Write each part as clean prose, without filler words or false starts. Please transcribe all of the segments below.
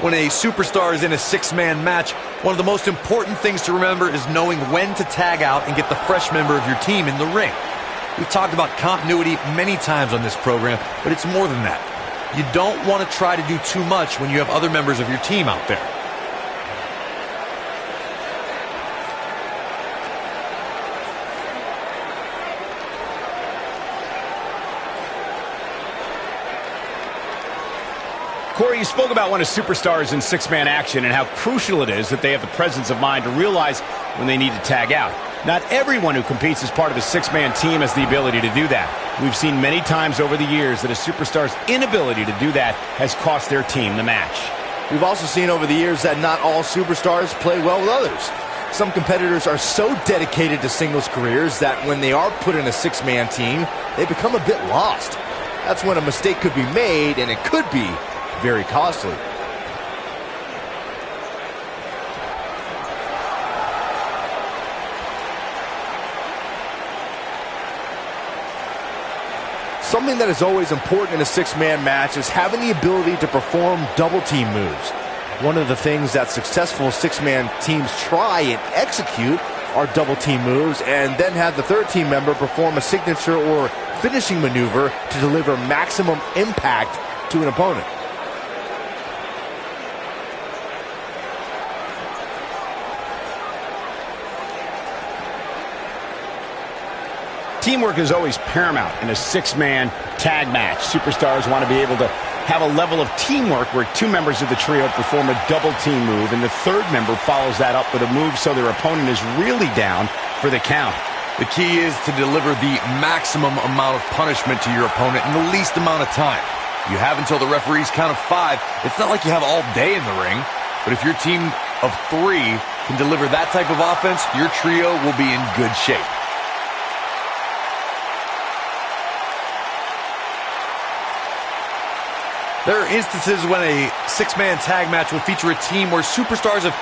When a superstar is in a six-man match, one of the most important things to remember is knowing when to tag out and get the fresh member of your team in the ring. We've talked about continuity many times on this program, but it's more than that. You don't want to try to do too much when you have other members of your team out there. Corey, you spoke about when a superstar is in six-man action and how crucial it is that they have the presence of mind to realize when they need to tag out. Not everyone who competes as part of a six-man team has the ability to do that. We've seen many times over the years that a superstar's inability to do that has cost their team the match. We've also seen over the years that not all superstars play well with others. Some competitors are so dedicated to singles careers that when they are put in a six-man team, they become a bit lost. That's when a mistake could be made, and it could be very costly. Something that is always important in a six-man match is having the ability to perform double-team moves. One of the things that successful six-man teams try and execute are double-team moves, and then have the third team member perform a signature or finishing maneuver to deliver maximum impact to an opponent. Teamwork is always paramount in a six-man tag match. Superstars want to be able to have a level of teamwork where two members of the trio perform a double-team move, and the third member follows that up with a move so their opponent is really down for the count. The key is to deliver the maximum amount of punishment to your opponent in the least amount of time. You have until the referee's count of 5. It's not like you have all day in the ring, but if your team of 3 can deliver that type of offense, your trio will be in good shape. There are instances when a six-man tag match will feature a team where superstars have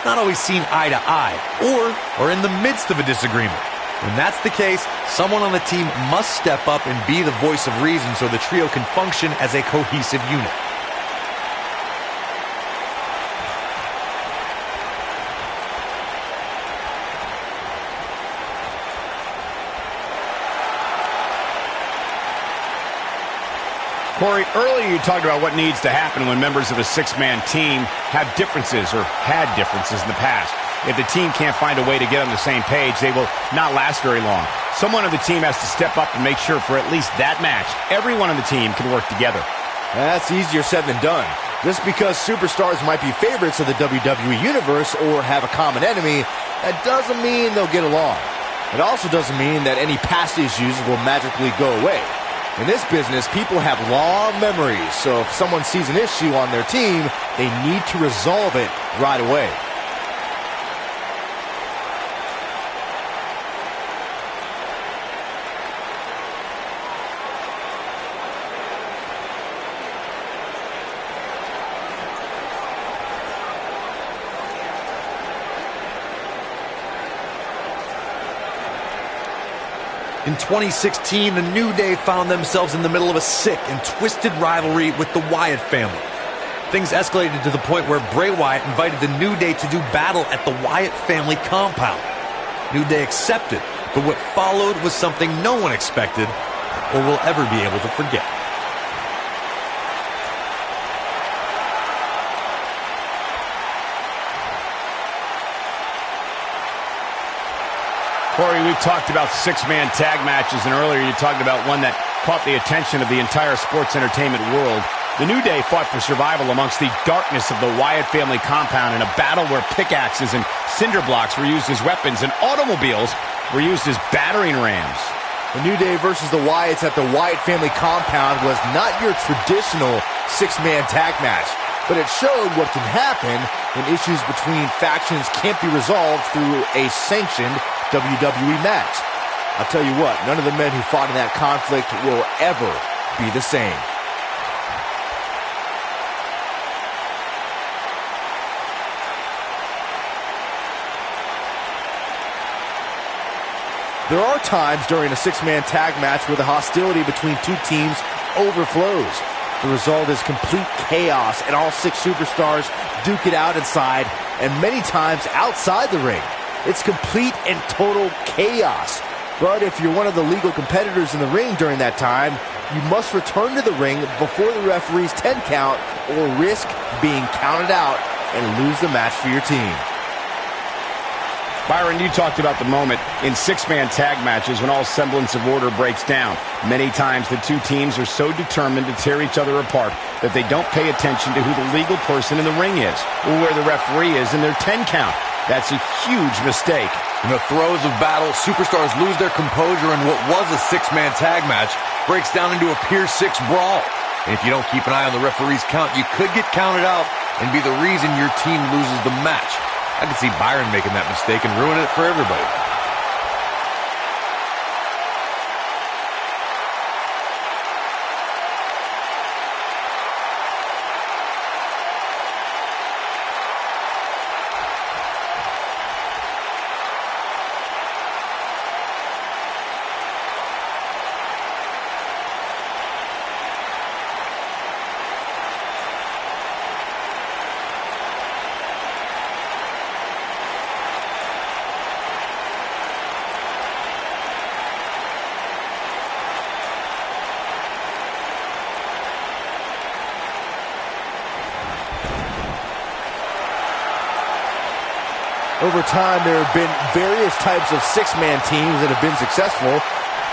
not always seen eye to eye, or are in the midst of a disagreement. When that's the case, someone on the team must step up and be the voice of reason so the trio can function as a cohesive unit. Corey, earlier you talked about what needs to happen when members of a six-man team have differences or had differences in the past. If the team can't find a way to get on the same page, they will not last very long. Someone on the team has to step up and make sure for at least that match, everyone on the team can work together. That's easier said than done. Just because superstars might be favorites of the WWE Universe or have a common enemy, that doesn't mean they'll get along. It also doesn't mean that any past issues will magically go away. In this business, people have long memories, so if someone sees an issue on their team, they need to resolve it right away. In 2016, the New Day found themselves in the middle of a sick and twisted rivalry with the Wyatt family. Things escalated to the point where Bray Wyatt invited the New Day to do battle at the Wyatt family compound. New Day accepted, but what followed was something no one expected or will ever be able to forget. Corey, we've talked about six-man tag matches, and earlier you talked about one that caught the attention of the entire sports entertainment world. The New Day fought for survival amongst the darkness of the Wyatt family compound in a battle where pickaxes and cinder blocks were used as weapons and automobiles were used as battering rams. The New Day versus the Wyatts at the Wyatt family compound was not your traditional six-man tag match, but it showed what can happen when issues between factions can't be resolved through a sanctioned WWE match. I'll tell you what, none of the men who fought in that conflict will ever be the same. There are times during a six-man tag match where the hostility between two teams overflows. The result is complete chaos, and all 6 superstars duke it out inside and many times outside the ring. It's complete and total chaos. But if you're one of the legal competitors in the ring during that time, you must return to the ring before the referee's 10 count or risk being counted out and lose the match for your team. Byron, you talked about the moment in 6-man tag matches when all semblance of order breaks down. Many times the two teams are so determined to tear each other apart that they don't pay attention to who the legal person in the ring is or where the referee is in their 10 count. That's a huge mistake. In the throes of battle, superstars lose their composure, and what was a 6-man tag match breaks down into a Pier 6 brawl. And if you don't keep an eye on the referee's count, you could get counted out and be the reason your team loses the match. I could see Byron making that mistake and ruin it for everybody. Over time, there have been various types of 6-man teams that have been successful.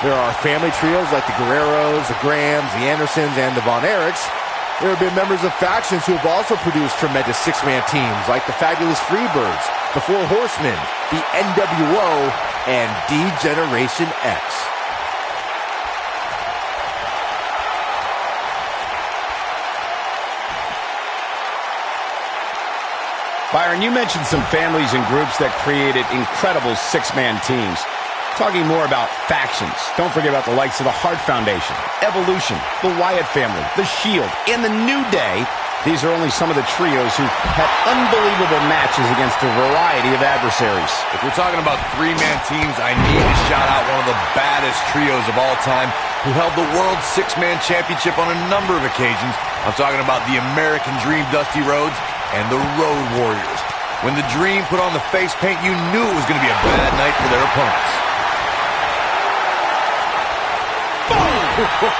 There are family trios like the Guerreros, the Grahams, the Andersons, and the Von Erichs. There have been members of factions who have also produced tremendous 6-man teams like the Fabulous Freebirds, the Four Horsemen, the NWO, and D-Generation X. Byron, you mentioned some families and groups that created incredible 6-man teams. Talking more about factions, don't forget about the likes of the Hart Foundation, Evolution, the Wyatt family, the Shield, and the New Day. These are only some of the trios who had unbelievable matches against a variety of adversaries. If we're talking about 3-man teams, I need to shout out one of the baddest trios of all time who held the World 6-Man Championship on a number of occasions. I'm talking about the American Dream, Dusty Rhodes, and the Road Warriors. When the Dream put on the face paint, you knew it was going to be a bad night for their opponents.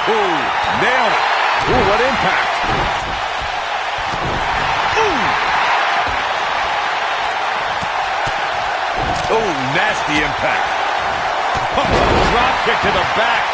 Boom! Nailed it. Ooh, what impact. Oh, nasty impact. Drop kick to the back.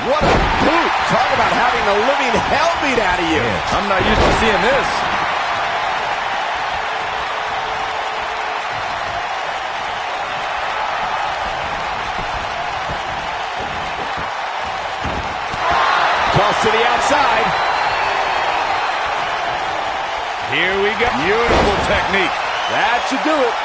What a boot! Talk about having the living hell beat out of you. Man, I'm not used to seeing this. Toss to the outside. Here we go. Beautiful technique. That should do it.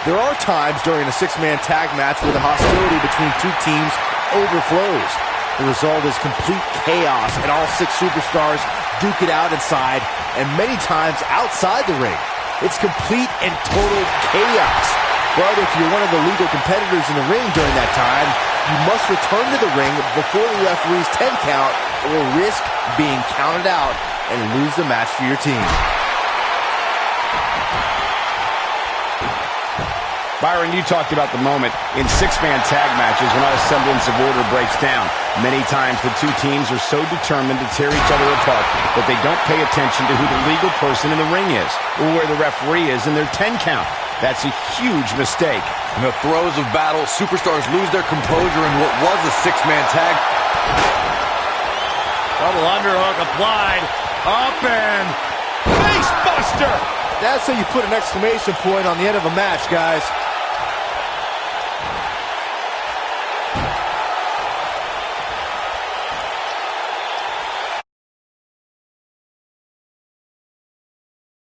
There are times during a 6-man tag match where the hostility between two teams overflows. The result is complete chaos, and all 6 superstars duke it out inside and many times outside the ring. It's complete and total chaos. But if you're one of the legal competitors in the ring during that time, you must return to the ring before the referee's 10 count or risk being counted out and lose the match for your team. Byron, you talked about the moment in 6-man tag matches when all semblance of order breaks down. Many times the two teams are so determined to tear each other apart that they don't pay attention to who the legal person in the ring is or where the referee is in their 10 count. That's a huge mistake. In the throes of battle, superstars lose their composure in what was a 6-man tag. Double underhook applied. Up and face buster. That's how you put an exclamation point on the end of a match, guys.